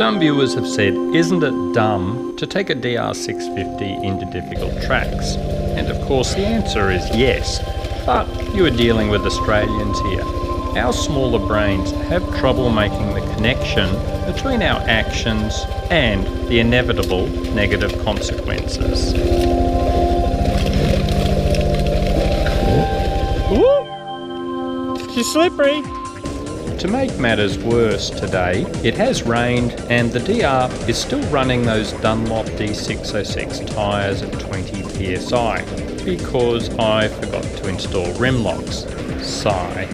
Some viewers have said, isn't it dumb to take a DR650 into difficult tracks? And of course the answer is yes, but you are dealing with Australians here. Our smaller brains have trouble making the connection between our actions and the inevitable negative consequences. Ooh, she's slippery. To make matters worse today, it has rained and the DR is still running those Dunlop D606 tyres at 20 psi because I forgot to install rim locks. Sigh.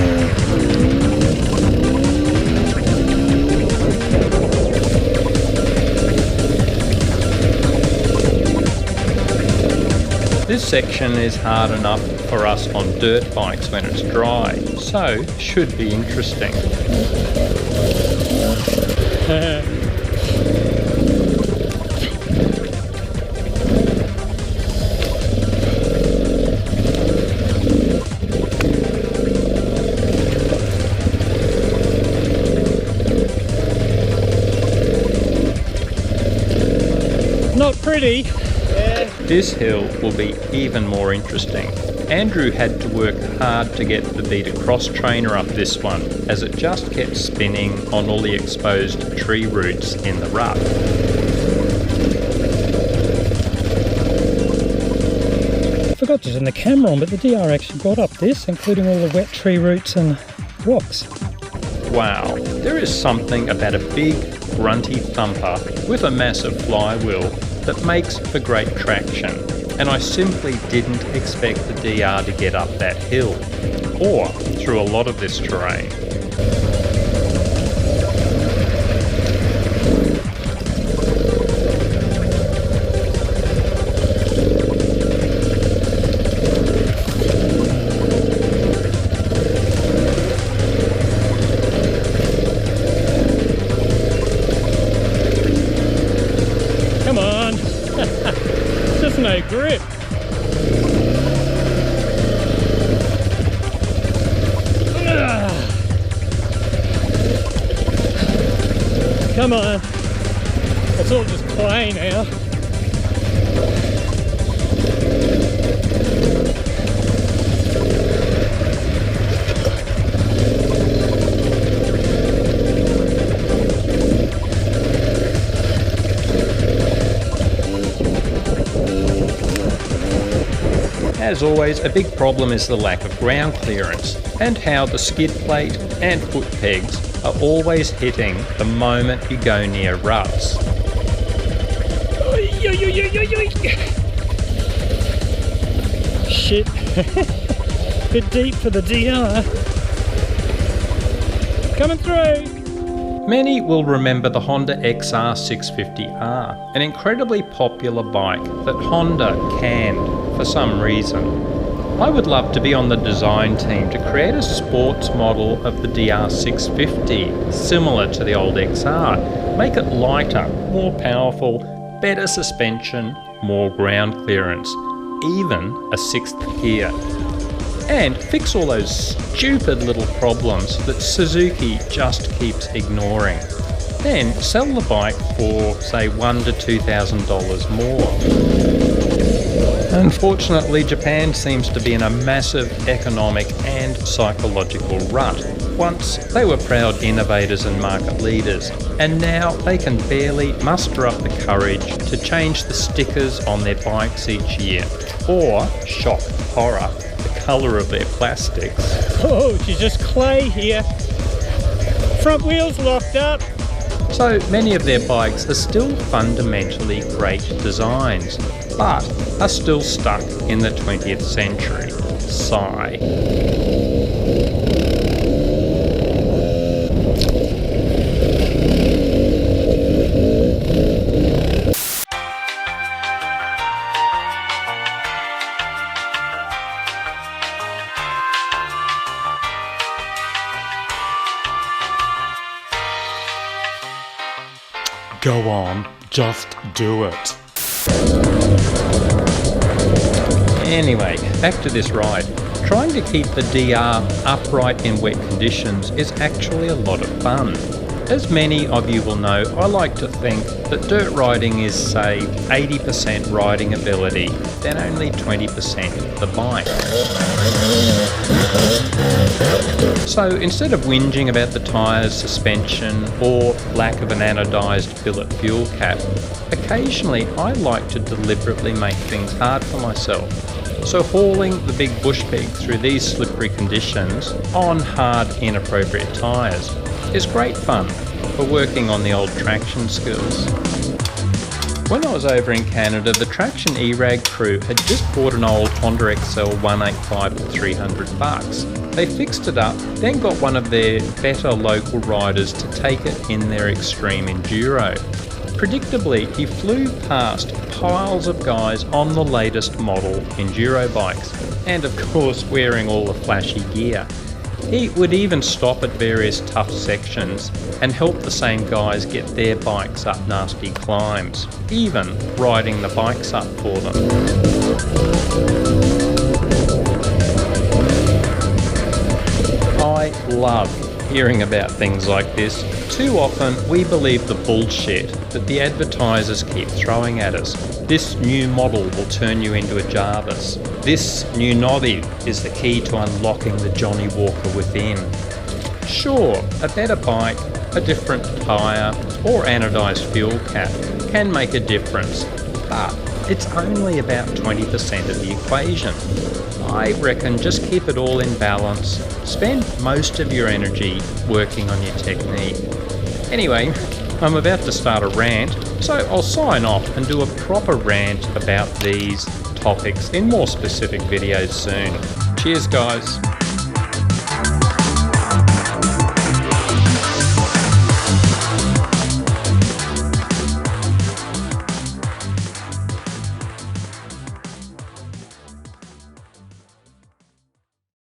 This section is hard enough for us on dirt bikes when it's dry, so should be interesting. Not pretty. This hill will be even more interesting. Andrew had to work hard to get the Vita Cross trainer up this one, as it just kept spinning on all the exposed tree roots in the rut. I forgot to turn the camera on, but the DR actually got up this, including all the wet tree roots and rocks. Wow, there is something about a big, grunty thumper with a massive flywheel that makes for great traction, and I simply didn't expect the DR to get up that hill, or through a lot of this terrain. Come on. Just no grip. Come on. It's all just clay now. As always, a big problem is the lack of ground clearance and how the skid plate and foot pegs are always hitting the moment you go near ruts. Shit. Bit deep for the DR. Coming through. Many will remember the Honda XR650R, an incredibly popular bike that Honda canned for some reason. I would love to be on the design team to create a sports model of the DR650 similar to the old XR. Make it lighter, more powerful, better suspension, more ground clearance, even a 6th gear. And fix all those stupid little problems that Suzuki just keeps ignoring. Then sell the bike for, say, $1,000 to $2,000 more. Unfortunately, Japan seems to be in a massive economic and psychological rut. Once they were proud innovators and market leaders, and now they can barely muster up the courage to change the stickers on their bikes each year, or, shock horror, the colour of their plastics. Oh, she's just clay here. Front wheels locked up. So many of their bikes are still fundamentally great designs, but are still stuck in the 20th century. Sigh. Go on, just do it. Anyway, back to this ride. Trying to keep the DR upright in wet conditions is actually a lot of fun. As many of you will know, I like to think that dirt riding is, say, 80% riding ability, then only 20% the bike. So instead of whinging about the tyres, suspension, or lack of an anodised billet fuel cap, occasionally I like to deliberately make things hard for myself. So hauling the big bush pig through these slippery conditions on hard, inappropriate tyres is great fun for working on the old traction skills. When I was over in Canada, the Traction ERAG crew had just bought an old Honda XL 185 for $300. They fixed it up, then got one of their better local riders to take it in their extreme enduro. Predictably, he flew past piles of guys on the latest model enduro bikes, and of course wearing all the flashy gear. He would even stop at various tough sections and help the same guys get their bikes up nasty climbs, even riding the bikes up for them. I love hearing about things like this. Too often we believe the bullshit that the advertisers keep throwing at us. This new model will turn you into a Jarvis. This new knobby is the key to unlocking the Johnny Walker within. Sure, a better bike, a different tyre, or anodised fuel cap can make a difference, but it's only about 20% of the equation. I reckon just keep it all in balance. Spend most of your energy working on your technique. Anyway, I'm about to start a rant, so I'll sign off and do a proper rant about these topics in more specific videos soon. Cheers, guys.